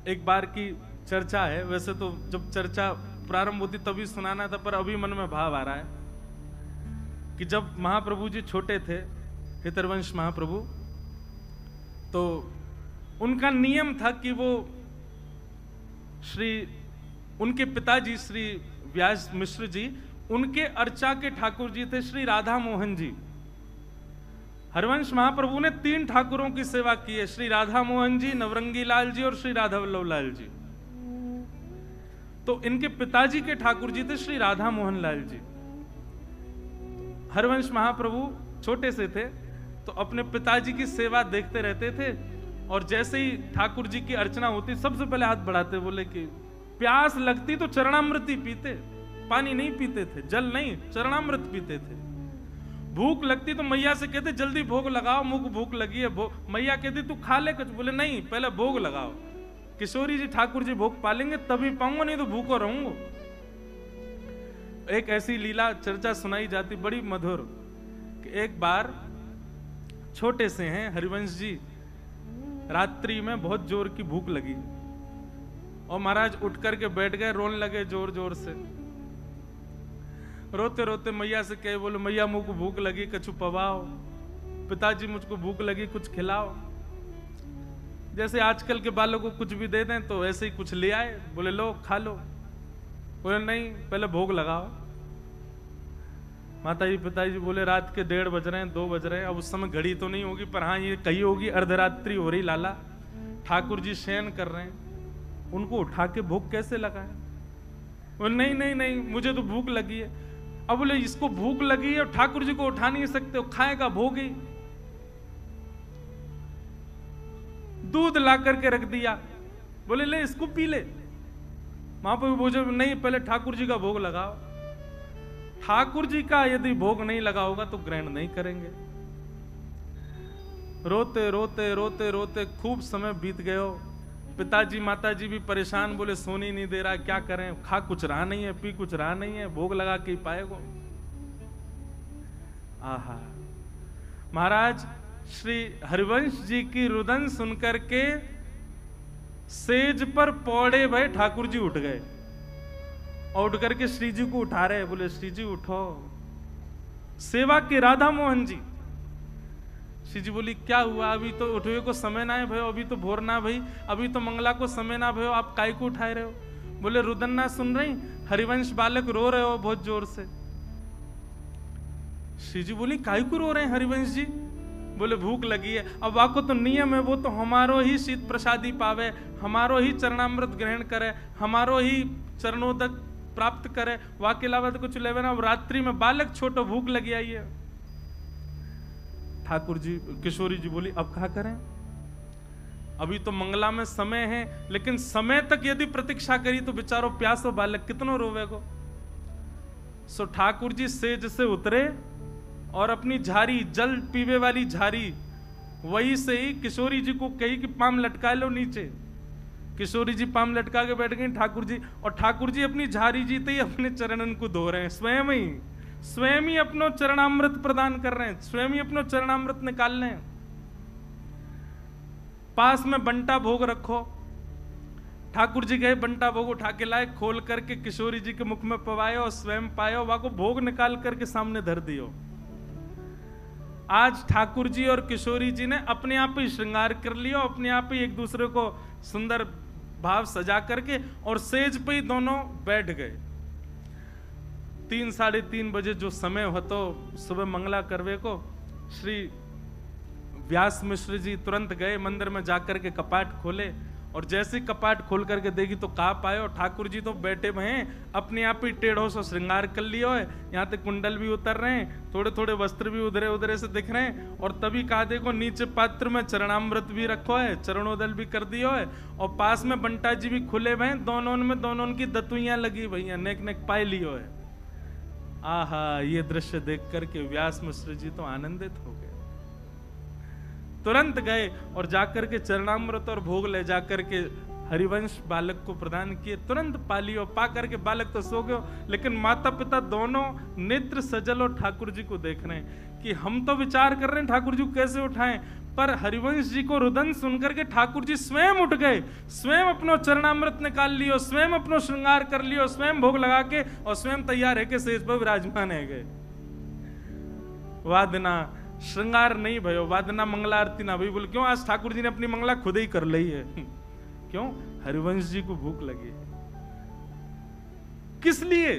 एक बार की चर्चा है, वैसे तो जब चर्चा प्रारंभ होती तभी सुनाना था, पर अभी मन में भाव आ रहा है कि जब महाप्रभु जी छोटे थे, हितरवंश महाप्रभु, तो उनका नियम था कि वो उनके पिताजी श्री व्यास मिश्र जी, उनके अर्चा के ठाकुर जी थे श्री राधा मोहन जी। हरिवंश महाप्रभु ने 3 ठाकुरों की सेवा की है, श्री राधा मोहन जी, नवरंगी लाल जी और श्री राधा वल्लभ लाल जी। तो इनके पिताजी के ठाकुर जी थे श्री राधा मोहन लाल जी। हरिवंश महाप्रभु छोटे से थे तो अपने पिताजी की सेवा देखते रहते थे, और जैसे ही ठाकुर जी की अर्चना होती सबसे पहले हाथ बढ़ाते, बोले कि प्यास लगती तो चरणामृत ही पीते, पानी नहीं पीते थे, जल नहीं, चरणामृत पीते थे। भूख लगती तो मैया से कहते जल्दी भोग लगाओ, मुख भूख लगी है। मैया कहती तू खा ले कुछ, बोले नहीं पहले भोग लगाओ। किशोरी जी ठाकुर जी भोग पालेंगे तभी पाऊंगा, नहीं तो भूखो रहूंगा। एक ऐसी लीला चर्चा सुनाई जाती बड़ी मधुर कि एक बार छोटे से हैं हरिवंश जी, रात्रि में बहुत जोर की भूख लगी और महाराज उठ करके बैठ गए, रोने लगे जोर जोर से। रोते रोते मैया से कहे, बोले मैया मुझको भूख लगी, कछु पवाओ। पिताजी मुझको भूख लगी, कुछ खिलाओ। जैसे आजकल के बालों को कुछ भी दे दें तो ऐसे ही कुछ ले आए, बोले लो खा लो। बोले नहीं पहले भोग लगाओ। माता जी पिताजी बोले रात के 1:30 बज रहे हैं, 2 बज रहे हैं। अब उस समय घड़ी तो नहीं होगी, पर हाँ ये कही होगी अर्धरात्रि हो रही लाला, ठाकुर जी शयन कर रहे हैं, उनको उठा के भोग कैसे लगाए। बोले नहीं नहीं नहीं मुझे तो भूख लगी है। अब बोले इसको भूख लगी है और ठाकुर जी को उठा नहीं सकते हो, खाएगा भोग ही। दूध ला करके रख दिया, बोले ले इसको पी ले। महाप्रभु बोले नहीं पहले ठाकुर जी का भोग लगाओ। ठाकुर जी का यदि भोग नहीं लगा होगा तो ग्रहण नहीं करेंगे। रोते रोते रोते रोते खूब समय बीत गयो। पिताजी माताजी भी परेशान, बोले सोनी नहीं दे रहा, क्या करें, खा कुछ रहा नहीं है, पी कुछ रहा नहीं है, भोग लगा के ही पाएगो। आहा, महाराज श्री हरिवंश जी की रुदन सुनकर के सेज पर पौड़े भय ठाकुर जी उठ गए और उठ करके श्री जी को उठा रहे, बोले श्री जी उठो, सेवा के राधा मोहन जी। श्री जी बोली क्या हुआ, अभी तो उठवे को समय ना है भयो, अभी तो भोर ना भई, अभी तो मंगला को समय ना भयो, आप काय को उठाए रहे हो। बोले रुदन ना सुन रही, हरिवंश बालक रो रहे हो बहुत जोर से। श्री जी बोली काय को रो रहे हैं हरिवंश जी। बोले भूख लगी है। अब वाको तो नियम है, वो तो हमारो ही शीत प्रसादी पावे, हमारो ही चरणामृत ग्रहण करे, हमारो ही चरणोदक प्राप्त करे, वाके अलावा तो कुछ लेवे ना। अब रात्रि में बालक छोटो भूख लगी आई है। ठाकुर जी किशोरी जी बोली अब क्या करें, अभी तो मंगला में समय है, लेकिन समय तक यदि प्रतीक्षा करी तो बेचारो प्यासो बालक कितनो रोवेगो। सो ठाकुर जी सेज से उतरे और अपनी झारी, जल पीवे वाली झारी, वही से ही किशोरी जी को कही कि पाम लटका लो नीचे। किशोरी जी पाम लटका के बैठ गई ठाकुर जी, और ठाकुर जी अपनी झारी जीते ही अपने चरणन को धो रहे हैं, स्वयं ही अपनो चरणामृत प्रदान कर रहे हैं, स्वयं ही अपनो चरणामृत निकाल रहे हैं। पास में बंटा भोग रखो। ठाकुर जी गए, बंटा भोग उठा के लाए, खोल करके किशोरी जी के मुख में पवाए और स्वयं पायो, वहां को भोग निकाल करके सामने धर दियो। आज ठाकुर जी और किशोरी जी ने अपने आप ही श्रृंगार कर लिया, अपने आप ही एक दूसरे को सुंदर भाव सजा करके और सेज पे ही दोनों बैठ गए। 3 साढ़े 3 बजे जो समय हो तो सुबह मंगला करवे को श्री व्यास मिश्र जी तुरंत गए मंदिर में जाकर के कपाट खोले, और जैसे कपाट खोल करके देखी तो कहा पाए, और ठाकुर जी तो बैठे हुए हैं, अपने आप ही टेढ़ों से श्रृंगार कर लिया है, यहाँ तक कुंडल भी उतर रहे हैं, थोड़े थोड़े वस्त्र भी उधरे उधरे से दिख रहे हैं, और तभी कहा देखो नीचे पात्र में चरणामृत भी रखो है, चरणोदल भी कर दियो है, और पास में बंटा जी भी खुले हुए हैं, दोनों की दतुइयां लगी भैया, नेक नेक पाए लियो है। आहा, ये दृश्य देख करके व्यास मिश्र जी तो आनंदित हो गए। तुरंत गए और जाकर के चरणामृत और भोग ले जाकर के हरिवंश बालक को प्रदान किए, तुरंत पा लियो। पा करके बालक तो सो गयो, लेकिन माता पिता दोनों नेत्र सजल और ठाकुर जी को देख रहे हैं कि हम तो विचार कर रहे हैं ठाकुर जी को कैसे उठाएं, पर हरिवंश जी को रुदन सुनकर के ठाकुर जी स्वयं उठ गए, स्वयं अपनो चरणामृत निकाल लियो, स्वयं अपनो श्रृंगार कर लियो, स्वयं भोग लगा के और स्वयं तैयार है के सेज पर विराजमान है गए। वादना श्रृंगार नहीं भयो, वादना मंगला आरती ना भई। बोले क्यों? आज ठाकुर जी ने अपनी मंगला खुद ही कर ली है। क्यों? हरिवंश जी को भूख लगी। किस लिए?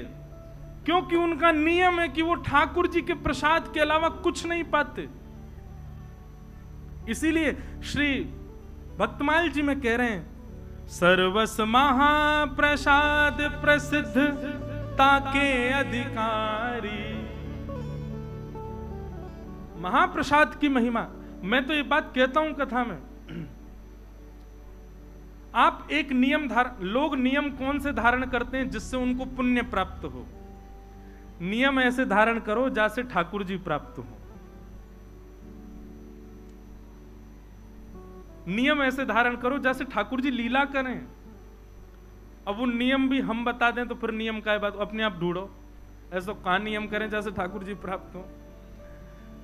क्योंकि उनका नियम है कि वो ठाकुर जी के प्रसाद के अलावा कुछ नहीं पाते। इसीलिए श्री भक्तमाल जी में कह रहे हैं, सर्वस महाप्रसाद प्रसिद्ध ताके अधिकारी। महाप्रसाद की महिमा, मैं तो ये बात कहता हूं कथा में, आप एक नियम लोग नियम कौन से धारण करते हैं जिससे उनको पुण्य प्राप्त हो? नियम ऐसे धारण करो जैसे ठाकुर जी प्राप्त हो। नियम ऐसे धारण करो जैसे ठाकुर जी लीला करें। अब वो नियम भी हम बता दें तो फिर नियम का बात अपने आप ढूंढो। ऐसा कहां नियम करें जैसे ठाकुर जी प्राप्त हो।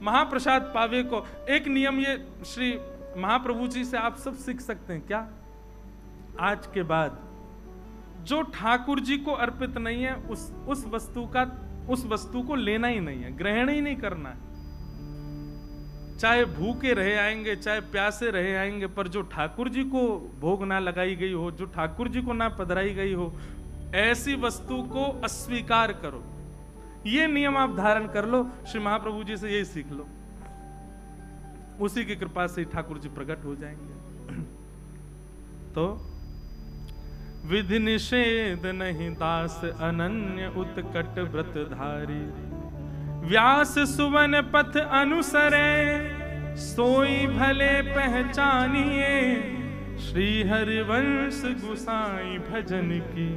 महाप्रसाद पावे को एक नियम ये श्री महाप्रभु जी से आप सब सीख सकते हैं। क्या? आज के बाद जो ठाकुर जी को अर्पित नहीं है उस वस्तु को लेना ही नहीं है, ग्रहण ही नहीं करना है। चाहे भूखे रहे आएंगे, चाहे प्यासे रहे आएंगे, पर जो ठाकुर जी को भोग ना लगाई गई हो, जो ठाकुर जी को ना पधराई गई हो, ऐसी वस्तु को अस्वीकार करो। ये नियम आप धारण कर लो। श्री महाप्रभु जी से यही सीख लो, उसी की कृपा से ठाकुर जी प्रकट हो जाएंगे। तो विधि निषेध नहीं दास अनन्य उत्कट व्रतधारी, व्यास सुवन पथ अनुसरे सोई भले पहचानिए, श्री हरिवंश गुसाई भजन की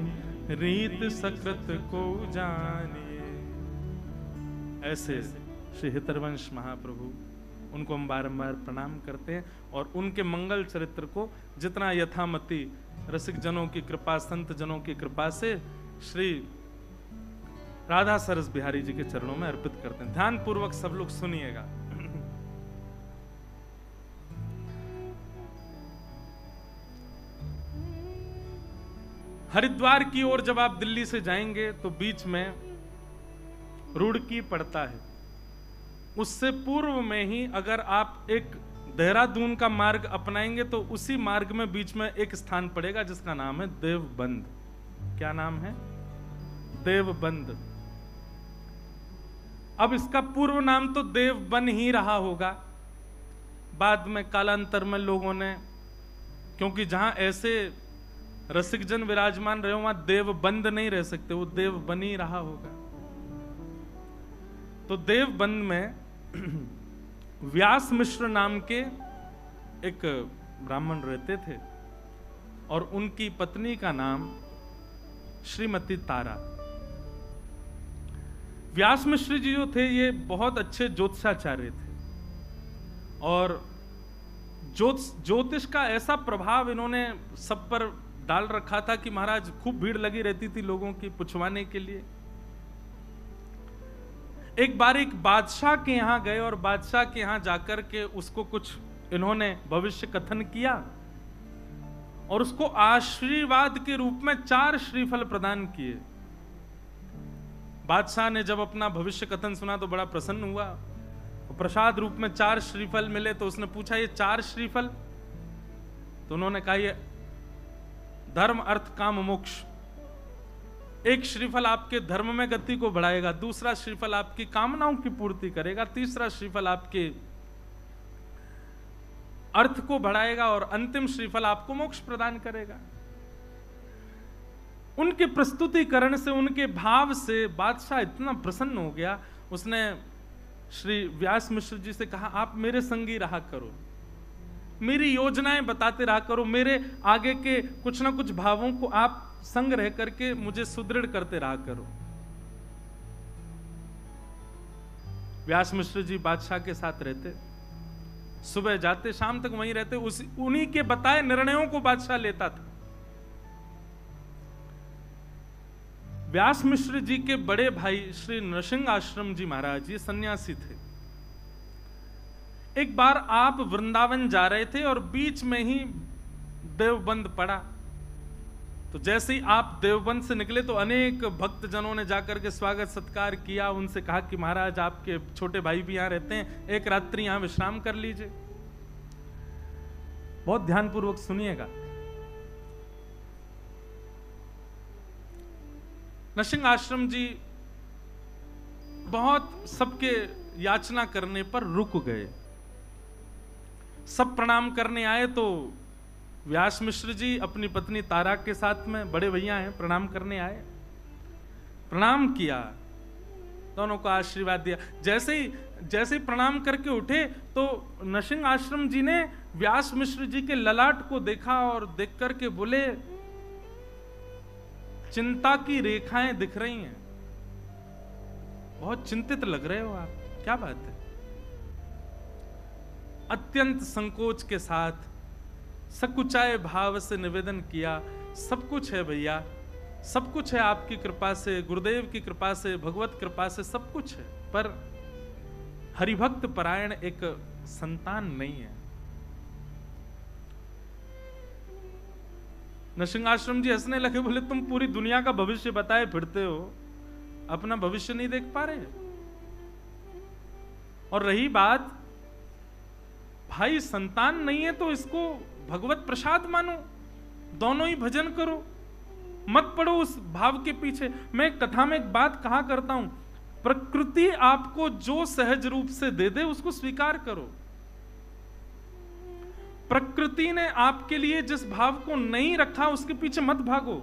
रीत सकृत को जानिए। ऐसे श्री हितरवंश महाप्रभु, उनको हम बारंबार प्रणाम करते हैं और उनके मंगल चरित्र को जितना यथामति रसिक जनों की कृपा, संत जनों की कृपा से श्री राधा सरस बिहारी जी के चरणों में अर्पित करते हैं। ध्यान पूर्वक सब लोग सुनिएगा। हरिद्वार की ओर जब आप दिल्ली से जाएंगे तो बीच में रुड़की पड़ता है। उससे पूर्व में ही अगर आप एक देहरादून का मार्ग अपनाएंगे तो उसी मार्ग में बीच में एक स्थान पड़ेगा जिसका नाम है देवबंद। क्या नाम है? देवबंद। अब इसका पूर्व नाम तो देवबन ही रहा होगा। बाद में कालांतर में लोगों ने, क्योंकि जहां ऐसे रसिक जन विराजमान रहे वहां देवबंद नहीं रह सकते, वो देवबन ही रहा होगा। तो देवबंद में व्यास मिश्र नाम के एक ब्राह्मण रहते थे और उनकी पत्नी का नाम श्रीमती तारा। व्यास मिश्र जी जो थे ये बहुत अच्छे ज्योतिषाचार्य थे और ज्योतिष का ऐसा प्रभाव इन्होंने सब पर डाल रखा था कि महाराज खूब भीड़ लगी रहती थी लोगों की पुछवाने के लिए। एक बार एक बादशाह के यहां गए और बादशाह के यहां जाकर के उसको कुछ इन्होंने भविष्य कथन किया और उसको आशीर्वाद के रूप में 4 श्रीफल प्रदान किए। बादशाह ने जब अपना भविष्य कथन सुना तो बड़ा प्रसन्न हुआ। प्रसाद रूप में 4 श्रीफल मिले तो उसने पूछा ये 4 श्रीफल? तो उन्होंने कहा ये धर्म अर्थ काम मोक्ष। एक श्रीफल आपके धर्म में गति को बढ़ाएगा, दूसरा श्रीफल आपकी कामनाओं की पूर्ति करेगा, तीसरा श्रीफल आपके अर्थ को बढ़ाएगा और अंतिम श्रीफल आपको मोक्ष प्रदान करेगा। उनके प्रस्तुतिकरण से, उनके भाव से बादशाह इतना प्रसन्न हो गया, उसने श्री व्यास मिश्र जी से कहा आप मेरे संगी रहा करो, मेरी योजनाएं बताते रहा करो, मेरे आगे के कुछ ना कुछ भावों को आप संग रह करके मुझे सुदृढ़ करते रहा करो। व्यास मिश्र जी बादशाह के साथ रहते, सुबह जाते शाम तक वहीं रहते, उन्हीं के बताए निर्णयों को बादशाह लेता था। व्यास मिश्र जी के बड़े भाई श्री नृसिंह आश्रम जी महाराज, ये सन्यासी थे। एक बार आप वृंदावन जा रहे थे और बीच में ही देवबंद पड़ा, तो जैसे ही आप देवबंद से निकले तो अनेक भक्तजनों ने जाकर के स्वागत सत्कार किया, उनसे कहा कि महाराज आपके छोटे भाई भी यहाँ रहते हैं, एक रात्रि यहाँ विश्राम कर लीजिए। बहुत ध्यानपूर्वक सुनिएगा। नरसिंह आश्रम जी बहुत सबके याचना करने पर रुक गए। सब प्रणाम करने आए तो व्यास मिश्र जी अपनी पत्नी तारा के साथ में, बड़े भैया हैं, प्रणाम करने आए। प्रणाम किया, दोनों को आशीर्वाद दिया। जैसे ही प्रणाम करके उठे तो नरसिंह आश्रम जी ने व्यास मिश्र जी के ललाट को देखा और देख करके बोले, चिंता की रेखाएं दिख रही हैं, बहुत चिंतित लग रहे हो आप, क्या बात है? अत्यंत संकोच के साथ सकुचाए भाव से निवेदन किया, सब कुछ है भैया, सब कुछ है आपकी कृपा से, गुरुदेव की कृपा से, भगवत कृपा से सब कुछ है, पर हरिभक्त परायण एक संतान नहीं है। नरसिंह आश्रम जी हंसने लगे, बोले तुम पूरी दुनिया का भविष्य बताए फिरते हो, अपना भविष्य नहीं देख पा रहे। और रही बात, भाई संतान नहीं है तो इसको भगवत प्रसाद मानो, दोनों ही भजन करो, मत पड़ो उस भाव के पीछे। मैं कथा में एक बात कहा करता हूं, प्रकृति आपको जो सहज रूप से दे दे उसको स्वीकार करो। प्रकृति ने आपके लिए जिस भाव को नहीं रखा उसके पीछे मत भागो,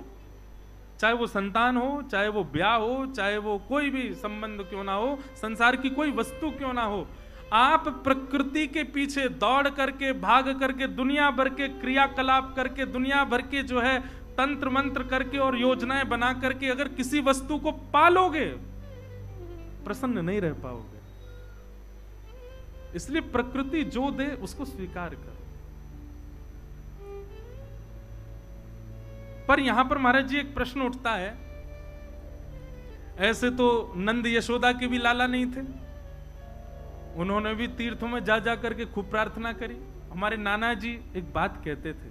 चाहे वो संतान हो, चाहे वो ब्याह हो, चाहे वो कोई भी संबंध क्यों ना हो, संसार की कोई वस्तु क्यों ना हो। आप प्रकृति के पीछे दौड़ करके, भाग करके, दुनिया भर के क्रियाकलाप करके, दुनिया भर के जो है तंत्र मंत्र करके और योजनाएं बना करके अगर किसी वस्तु को पालोगे, प्रसन्न नहीं रह पाओगे। इसलिए प्रकृति जो दे उसको स्वीकार करो। पर यहां पर महाराज जी एक प्रश्न उठता है, ऐसे तो नंद यशोदा के भी लाला नहीं थे, उन्होंने भी तीर्थों में जा जा करके खूब प्रार्थना करी। हमारे नाना जी एक बात कहते थे,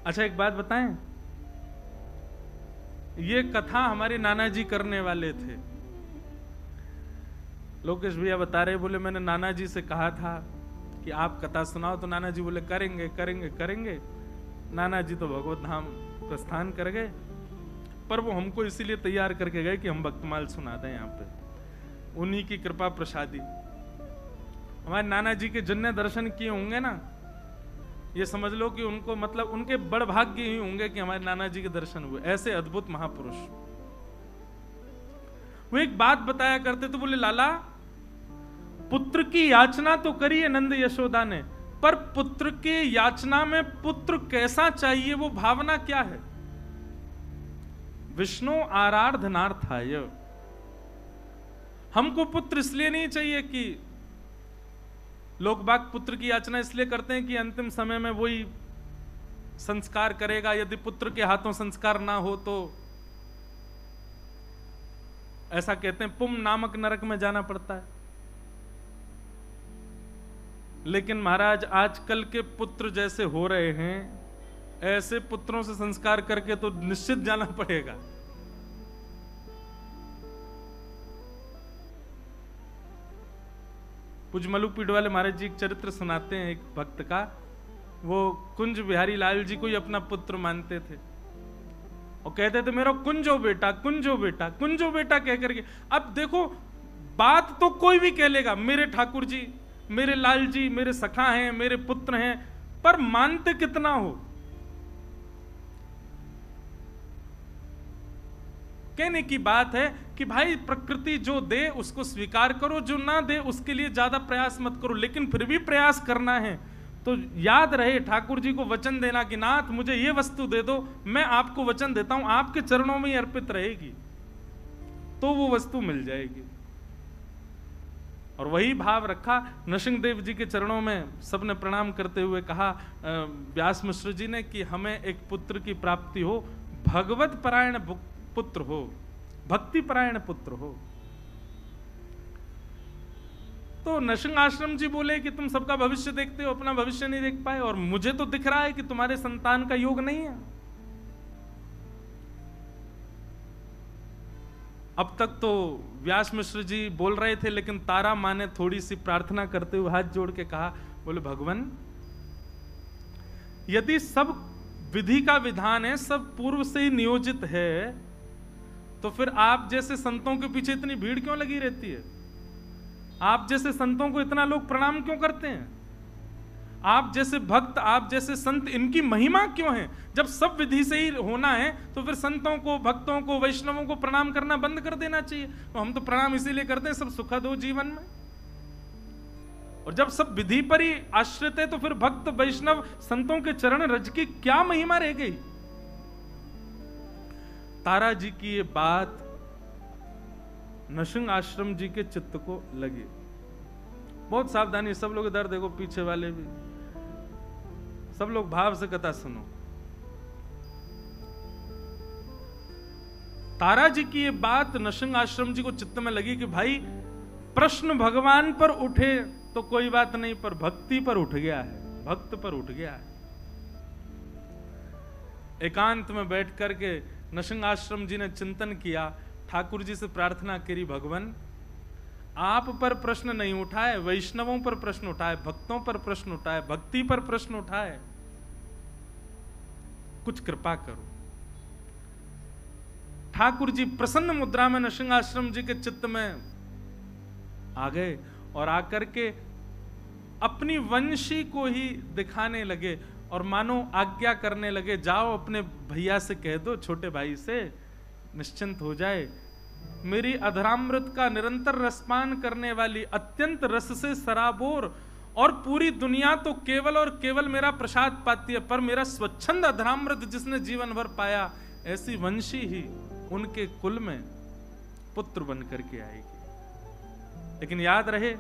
अच्छा एक बात बताएं, ये कथा हमारे नाना जी करने वाले थे। लोकेश भैया बता रहे, बोले मैंने नाना जी से कहा था कि आप कथा सुनाओ, तो नाना जी बोले करेंगे करेंगे करेंगे। नाना जी तो भगवत धाम प्रस्थान कर गए, पर वो हमको इसीलिए तैयार करके गए कि हम भक्तमाल सुना दें यहाँ पे, उन्हीं की कृपा प्रसादी। हमारे नाना जी के जिनने दर्शन किए होंगे ना, ये समझ लो कि उनको मतलब उनके बड़ भाग्य ही होंगे कि हमारे नाना जी के दर्शन हुए। ऐसे अद्भुत महापुरुष। वो एक बात बताया करते तो बोले, लाला पुत्र की याचना तो करी है नंद यशोदा ने, पर पुत्र के याचना में पुत्र कैसा चाहिए, वो भावना क्या है? विष्णु आराधनार्थाय। हमको पुत्र इसलिए नहीं चाहिए कि लोग बाग पुत्र की याचना इसलिए करते हैं कि अंतिम समय में वही संस्कार करेगा, यदि पुत्र के हाथों संस्कार ना हो तो ऐसा कहते हैं पुम नामक नरक में जाना पड़ता है। लेकिन महाराज आजकल के पुत्र जैसे हो रहे हैं, ऐसे पुत्रों से संस्कार करके तो निश्चित जाना पड़ेगा। पूज्य मलुकपीठ वाले महाराज जी एक चरित्र सुनाते हैं एक भक्त का। वो कुंज बिहारी लाल जी को ही अपना पुत्र मानते थे और कहते थे मेरा कुंजो बेटा, कुंजो बेटा, कुंजो बेटा कह करके। अब देखो बात तो कोई भी कह लेगा, मेरे ठाकुर जी, मेरे लाल जी, मेरे सखा हैं, मेरे पुत्र हैं, पर मानते कितना हो? कहने की बात है कि भाई प्रकृति जो दे उसको स्वीकार करो, जो ना दे उसके लिए ज्यादा प्रयास मत करो। लेकिन फिर भी प्रयास करना है तो याद रहे ठाकुर जी को वचन देना कि नाथ मुझे ये वस्तु दे दो, मैं आपको वचन देता हूं आपके चरणों में ही अर्पित रहेगी, तो वो वस्तु मिल जाएगी। और वही भाव रखा। नरसिंहदेव जी के चरणों में सबने प्रणाम करते हुए कहा व्यास मिश्र जी ने कि हमें एक पुत्र की प्राप्ति हो, भगवत परायण पुत्र हो, भक्ति परायण पुत्र हो। तो नृसिंह आश्रम जी बोले कि तुम सबका भविष्य देखते हो, अपना भविष्य नहीं देख पाए, और मुझे तो दिख रहा है कि तुम्हारे संतान का योग नहीं है। अब तक तो व्यास मिश्र जी बोल रहे थे, लेकिन तारा माँ ने थोड़ी सी प्रार्थना करते हुए हाथ जोड़ के कहा, बोले भगवान, यदि सब विधि का विधान है, सब पूर्व से ही नियोजित है, तो फिर आप जैसे संतों के पीछे इतनी भीड़ क्यों लगी रहती है? आप जैसे संतों को इतना लोग प्रणाम क्यों करते हैं? आप जैसे भक्त, आप जैसे संत, इनकी महिमा क्यों है? जब सब विधि से ही होना है तो फिर संतों को, भक्तों को, वैष्णवों को प्रणाम करना बंद कर देना चाहिए। तो हम तो प्रणाम इसीलिए करते हैं सब सुखद हो जीवन में। और जब सब विधि पर ही आश्रित है तो फिर भक्त, वैष्णव, संतों के चरण रज की क्या महिमा रह गई? तारा जी की ये बात नृसिंह आश्रम जी के चित्त को लगी। बहुत सावधानी, सब लोग इधर देखो, पीछे वाले भी, सब लोग भाव से कथा सुनो। तारा जी की ये बात नृसिंह आश्रम जी को चित्त में लगी कि भाई, प्रश्न भगवान पर उठे तो कोई बात नहीं, पर भक्ति पर उठ गया है, भक्त पर उठ गया है। एकांत में बैठ करके नृसिंह आश्रम जी ने चिंतन किया, ठाकुर जी से प्रार्थना करी, भगवान आप पर प्रश्न नहीं उठाए, वैष्णवों पर प्रश्न उठाए, भक्तों पर प्रश्न उठाए, भक्ति पर प्रश्न उठाए, कुछ कृपा करो। ठाकुर जी प्रसन्न मुद्रा में नृसिंह आश्रम जी के चित्त में आ गए और आकर के अपनी वंशी को ही दिखाने लगे और मानो आज्ञा करने लगे, जाओ अपने भैया से कह दो, छोटे भाई से, निश्चिंत हो जाए। मेरी अधरामृत का निरंतर रसपान करने वाली, अत्यंत रस से सराबोर, और पूरी दुनिया तो केवल और केवल मेरा प्रसाद पाती है, पर मेरा स्वच्छंद अधरामृत जिसने जीवन भर पाया, ऐसी वंशी ही उनके कुल में पुत्र बन करके आएगी। लेकिन याद रहे,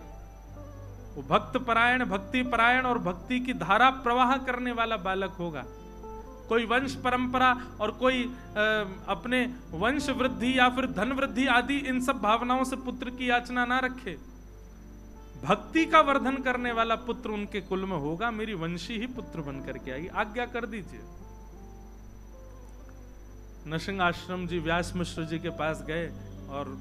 वो भक्त परायण, भक्ति परायण और भक्ति की धारा प्रवाह करने वाला बालक होगा। कोई वंश परंपरा और कोई अपने वंश वृद्धि या फिर धन वृद्धि आदि इन सब भावनाओं से पुत्र की याचना ना रखे। भक्ति का वर्धन करने वाला पुत्र उनके कुल में होगा, मेरी वंशी ही पुत्र बन करके आएगी, आज्ञा कर दीजिए। नृसिंह आश्रम जी व्यास मिश्र जी के पास गए और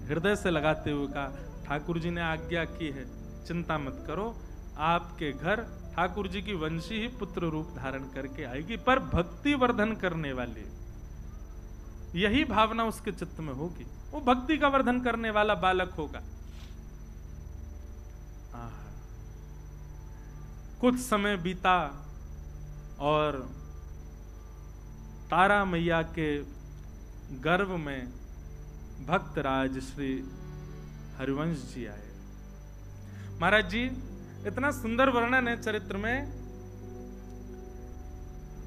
हृदय से लगाते हुए कहा, ठाकुर जी ने आज्ञा की है, चिंता मत करो, आपके घर ठाकुर जी की वंशी ही पुत्र रूप धारण करके आएगी, पर भक्ति वर्धन करने वाली, यही भावना उसके चित्त में होगी, वो भक्ति का वर्धन करने वाला बालक होगा। कुछ समय बीता और तारा मैया के गर्भ में भक्तराज श्री हरिवंश जी आए। महाराज जी, इतना सुंदर वर्णन है चरित्र में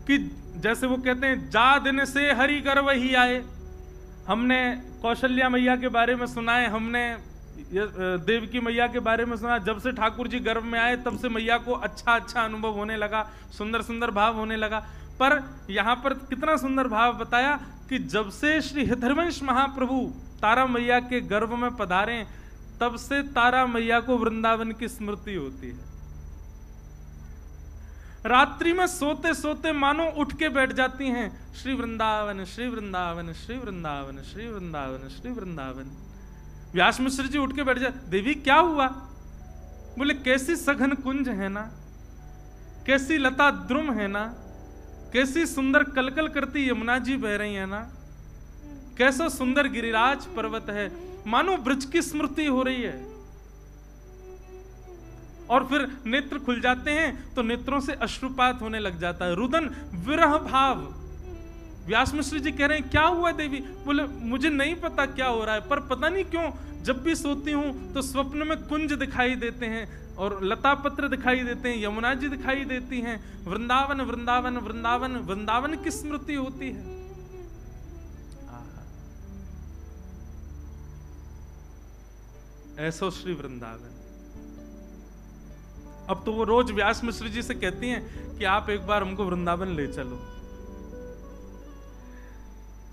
कि जैसे वो कहते हैं, जा दिन से हरि गर्भ ही आए। हमने कौशल्या मैया के बारे में सुना है, हमने देवकी मैया के बारे में सुना। जब से ठाकुर जी गर्भ में आए तब से मैया को अच्छा अच्छा अनुभव होने लगा, सुंदर सुंदर भाव होने लगा। पर यहां पर कितना सुंदर भाव बताया कि जब से श्री हरिवंश महाप्रभु तारा मैया के गर्भ में पधारे, तब से तारा मैया को वृंदावन की स्मृति होती है। रात्रि में सोते सोते मानो उठ के बैठ जाती हैं, श्री वृंदावन श्री वृंदावन श्री वृंदावन श्री वृंदावन श्री वृंदावन। व्यास मिश्र जी उठ के बैठ जाते, देवी क्या हुआ? बोले, कैसी सघन कुंज है ना, कैसी लता द्रुम है ना, कैसी सुंदर कलकल करती यमुना जी बह रही है ना, कैसा सुंदर गिरिराज पर्वत है, मानो ब्रज की स्मृति हो रही है। और फिर नेत्र खुल जाते हैं तो नेत्रों से अश्रुपात होने लग जाता है, रुदन विरह भाव। व्यास मिश्र जी कह रहे हैं, क्या हुआ देवी? बोले, मुझे नहीं पता क्या हो रहा है, पर पता नहीं क्यों जब भी सोती हूं तो स्वप्न में कुंज दिखाई देते हैं और लता पत्र दिखाई देते हैं, यमुना जी दिखाई देती हैं, वृंदावन वृंदावन वृंदावन वृंदावन की स्मृति होती है। ऐसो श्री वृंदावन। अब तो वो रोज व्यास मिश्र जी से कहती हैं कि आप एक बार हमको वृंदावन ले चलो।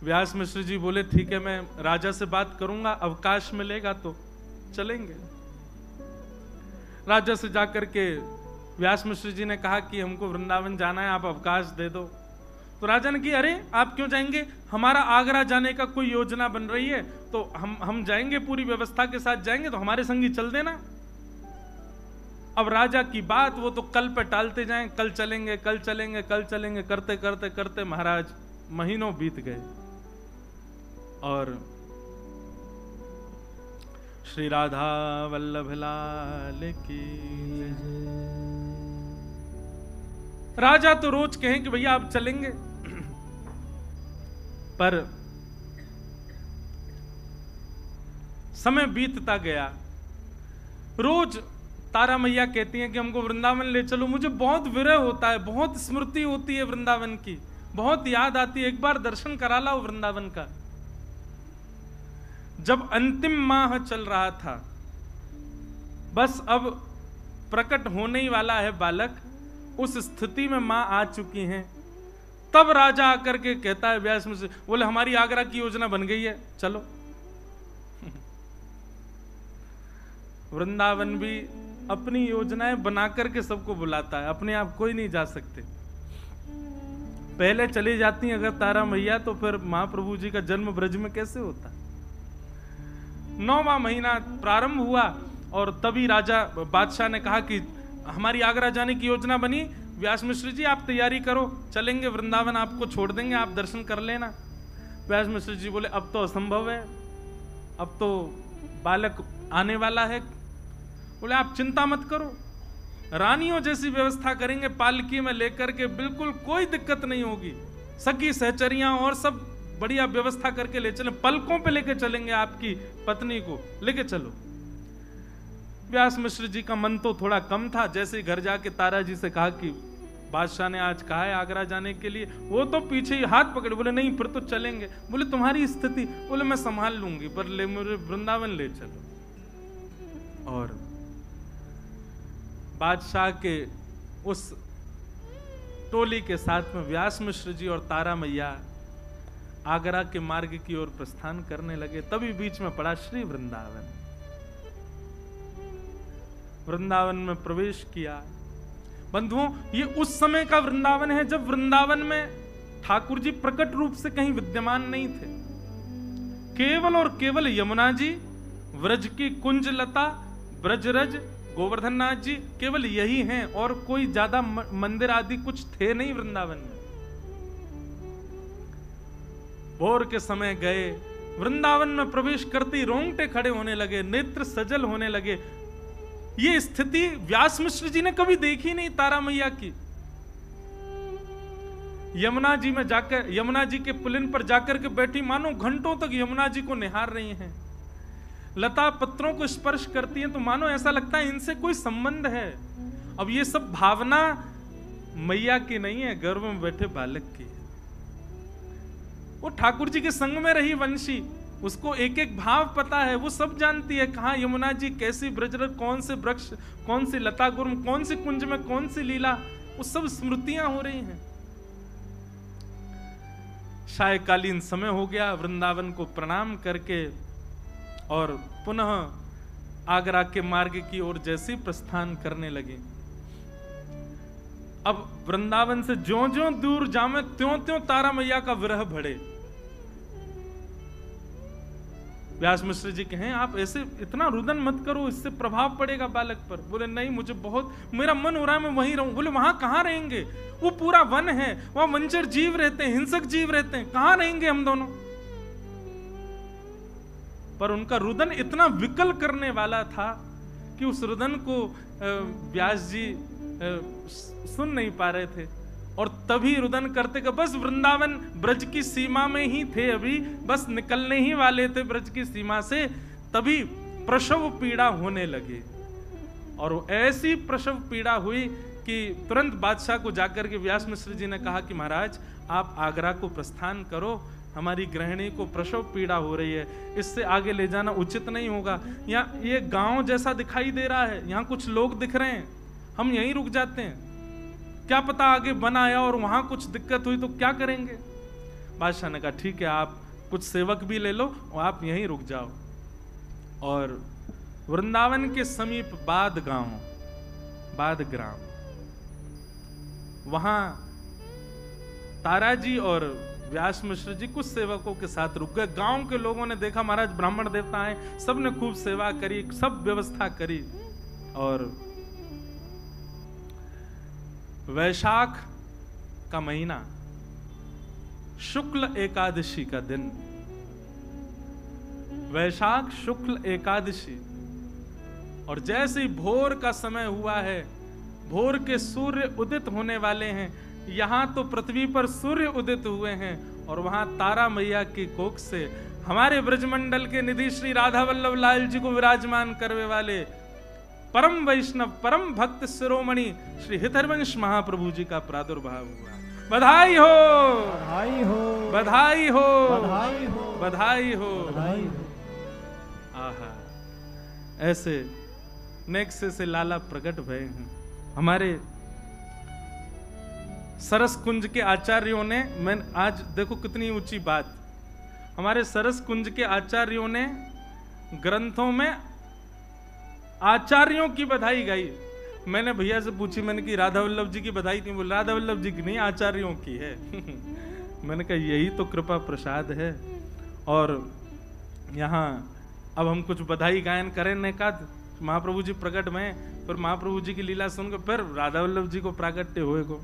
व्यास मिश्र जी बोले, ठीक है, मैं राजा से बात करूंगा, अवकाश मिलेगा तो चलेंगे। राजा से जाकर के व्यास मिश्र जी ने कहा कि हमको वृंदावन जाना है, आप अवकाश दे दो। तो राजा ने कहा अरे आप क्यों जाएंगे, हमारा आगरा जाने का कोई योजना बन रही है, तो हम जाएंगे, पूरी व्यवस्था के साथ जाएंगे, तो हमारे संग ही चल देना। अब राजा की बात वो तो कल पे टालते जाएं, कल चलेंगे कल चलेंगे कल चलेंगे, करते करते करते महाराज महीनों बीत गए। और श्री राधा वल्लभ लाल की राजा तो रोज कहें कि भैया आप चलेंगे, पर समय बीतता गया। रोज तारा मैया कहती हैं कि हमको वृंदावन ले चलो, मुझे बहुत विरह होता है, बहुत स्मृति होती है वृंदावन की, बहुत याद आती है, एक बार दर्शन करा लाओ वृंदावन का। जब अंतिम माह चल रहा था, बस अब प्रकट होने ही वाला है बालक, उस स्थिति में मां आ चुकी हैं, तब राजा आकर के कहता है व्यास मुझसे, बोले हमारी आगरा की योजना बन गई है, चलो। वृंदावन भी अपनी योजनाएं बना करके सबको बुलाता है, अपने आप कोई नहीं जा सकते। पहले चली जाती अगर तारा मैया, तो फिर महाप्रभु जी का जन्म ब्रज में कैसे होता। 9वां महीना प्रारंभ हुआ और तभी राजा बादशाह ने कहा कि हमारी आगरा जाने की योजना बनी, व्यास मिश्र जी आप तैयारी करो, चलेंगे वृंदावन, आपको छोड़ देंगे, आप दर्शन कर लेना। व्यास मिश्र जी बोले अब तो असंभव है, अब तो बालक आने वाला है। बोले आप चिंता मत करो, रानियों जैसी व्यवस्था करेंगे, पालकी में लेकर के, बिल्कुल कोई दिक्कत नहीं होगी, सखी सहचरियां और सब बढ़िया व्यवस्था करके ले चलें, पलकों पे लेके चलेंगे, आपकी पत्नी को लेके चलो। व्यास मिश्र जी का मन तो थोड़ा कम था, जैसे ही घर जाके तारा जी से कहा कि बादशाह ने आज कहा है आगरा जाने के लिए, वो तो पीछे ही हाथ पकड़े, बोले नहीं फिर तो चलेंगे। बोले तुम्हारी स्थिति, बोले मैं संभाल लूंगी, पर ले मुझे वृंदावन ले चलो। और बादशाह के उस टोली के साथ में व्यास मिश्र जी और तारा मैया आगरा के मार्ग की ओर प्रस्थान करने लगे। तभी बीच में पड़ा श्री वृंदावन। वृंदावन में प्रवेश किया। बंधुओं, ये उस समय का वृंदावन है जब वृंदावन में ठाकुर जी प्रकट रूप से कहीं विद्यमान नहीं थे। केवल और केवल यमुना जी, व्रज की कुंज लता, ब्रजरज, गोवर्धन नाथ जी, केवल यही हैं, और कोई ज्यादा मंदिर आदि कुछ थे नहीं वृंदावन में। भोर के समय गए, वृंदावन में प्रवेश करते ही रोंगटे खड़े होने लगे, नेत्र सजल होने लगे। ये स्थिति व्यास मिश्र जी ने कभी देखी नहीं तारा मैया की। यमुना जी में जाकर, यमुना जी के पुलिन पर जाकर के बैठी, मानो घंटों तक यमुना जी को निहार रही हैं। लता पत्रों को स्पर्श करती हैं तो मानो ऐसा लगता है इनसे कोई संबंध है। अब ये सब भावना मैया की नहीं है, गर्भ में बैठे बालक की है। वो ठाकुर जी के संग में रही वंशी, उसको एक एक भाव पता है, वो सब जानती है, कहाँ यमुना जी, कैसी ब्रजरज, कौन से वृक्ष, कौन सी लता गुर्म, कौन सी कुंज में कौन सी लीला, वो सब स्मृतियां हो रही हैं। सायकालीन समय हो गया, वृंदावन को प्रणाम करके और पुनः आगरा के मार्ग की ओर जैसे प्रस्थान करने लगे। अब वृंदावन से ज्यों-ज्यों दूर जामे, त्यों-त्यों तारा मैया का विरह बढ़े। व्यास मिश्र जी कहें आप ऐसे इतना रुदन मत करो, इससे प्रभाव पड़ेगा बालक पर। बोले नहीं, मुझे बहुत, मेरा मन हो रहा है मैं वहीं रहूं। बोले वहां कहां रहेंगे, वो पूरा वन है, वहां वंचर जीव रहते हैं, हिंसक जीव रहते हैं, कहां रहेंगे हम दोनों। पर उनका रुदन इतना विकल करने वाला था कि उस रुदन को व्यास जी सुन नहीं पा रहे थे। और तभी रुदन करते का बस वृंदावन ब्रज की सीमा में ही थे, अभी बस निकलने ही वाले थे ब्रज की सीमा से, तभी प्रसव पीड़ा होने लगे। और ऐसी प्रसव पीड़ा हुई कि तुरंत बादशाह को जाकर के व्यास मिश्र जी ने कहा कि महाराज आप आगरा को प्रस्थान करो, हमारी गृहिणी को प्रसव पीड़ा हो रही है, इससे आगे ले जाना उचित नहीं होगा। यहाँ ये गांव जैसा दिखाई दे रहा है, यहाँ कुछ लोग दिख रहे हैं, हम यहीं रुक जाते हैं, क्या पता आगे बन आया और वहां कुछ दिक्कत हुई तो क्या करेंगे। बादशाह ने कहा ठीक है, आप कुछ सेवक भी ले लो और आप यहीं रुक जाओ। और वृंदावन के समीप बाद गांव, आबाद ग्राम, वहां ताराजी और व्यास मिश्र जी कुछ सेवकों के साथ रुक गए। गांव के लोगों ने देखा महाराज ब्राह्मण देवता हैं, सबने खूब सेवा करी, सब व्यवस्था करी। और वैशाख का महीना, शुक्ल एकादशी का दिन, वैशाख शुक्ल एकादशी, और जैसे ही भोर का समय हुआ है, भोर के सूर्य उदित होने वाले हैं, यहां तो पृथ्वी पर सूर्य उदित हुए हैं और वहां तारा मैया की कोख से हमारे ब्रजमंडल के निधि श्री राधा वल्लभ लाल जी को विराजमान करने वाले परम वैष्णव परम भक्त शिरोमणि श्री हितरवंश महाप्रभु जी का प्रादुर्भाव हुआ। बधाई हो, बधाई हो, बधाई हो, बधाई हो, बधाई हो, बधाई हो। आहा, ऐसे नेक्स्ट से लाला प्रकट भय हैं। हमारे सरस कुंज के आचार्यों ने, मैं आज देखो कितनी ऊंची बात, हमारे सरस कुंज के आचार्यों ने ग्रंथों में आचार्यों की बधाई गाई। मैंने भैया से पूछी, मैंने कि राधा वल्लभ जी की बधाई थी? बोले राधा वल्लभ जी की नहीं, आचार्यों की है। मैंने कहा यही तो कृपा प्रसाद है। और यहाँ अब हम कुछ बधाई गायन करें का, महाप्रभु जी प्रकट में, फिर महाप्रभु जी की लीला सुनकर फिर राधा वल्लभ जी को प्राकट्य हुए को